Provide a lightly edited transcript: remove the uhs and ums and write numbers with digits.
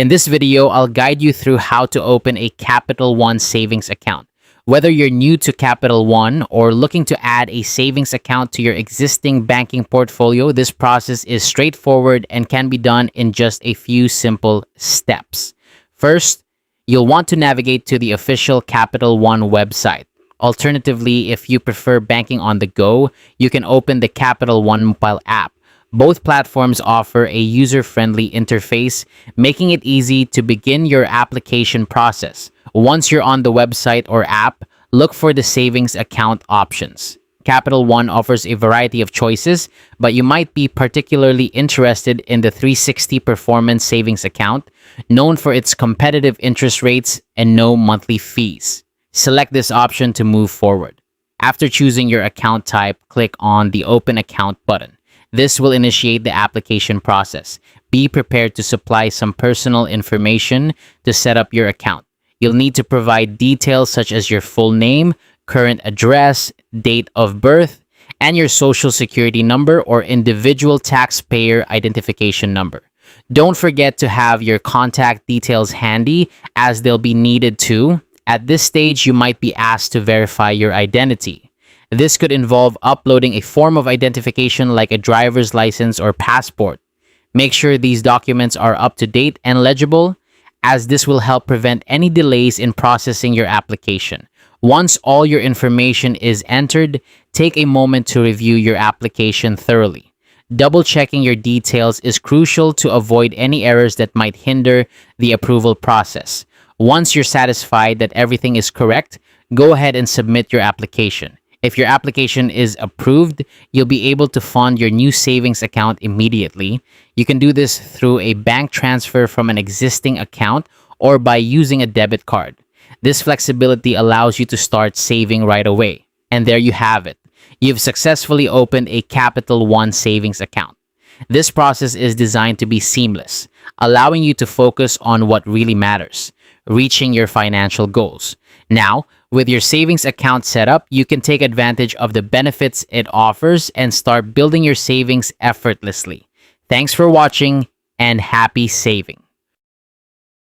In this video, I'll guide you through how to open a Capital One savings account. Whether you're new to Capital One or looking to add a savings account to your existing banking portfolio, this process is straightforward and can be done in just a few simple steps. First, you'll want to navigate to the official Capital One website. Alternatively, if you prefer banking on the go, you can open the Capital One mobile app. Both platforms offer a user-friendly interface, making it easy to begin your application process. Once you're on the website or app, look for the savings account options. Capital One offers a variety of choices, but you might be particularly interested in the 360 Performance Savings Account, known for its competitive interest rates and no monthly fees. Select this option to move forward. After choosing your account type, click on the Open Account button. This will initiate the application process. Be prepared to supply some personal information to set up your account. You'll need to provide details such as your full name, current address, date of birth, and your social security number or individual taxpayer identification number. Don't forget to have your contact details handy as they'll be needed too. At this stage, you might be asked to verify your identity. This could involve uploading a form of identification like a driver's license or passport. Make sure these documents are up to date and legible, as this will help prevent any delays in processing your application. Once all your information is entered, take a moment to review your application thoroughly. Double-checking your details is crucial to avoid any errors that might hinder the approval process. Once you're satisfied that everything is correct, go ahead and submit your application. If your application is approved, you'll be able to fund your new savings account immediately. You can do this through a bank transfer from an existing account or by using a debit card. This flexibility allows you to start saving right away. And there you have it. You've successfully opened a Capital One savings account. This process is designed to be seamless, allowing you to focus on what really matters, reaching your financial goals. Now, with your savings account set up, you can take advantage of the benefits it offers and start building your savings effortlessly. Thanks for watching and happy saving.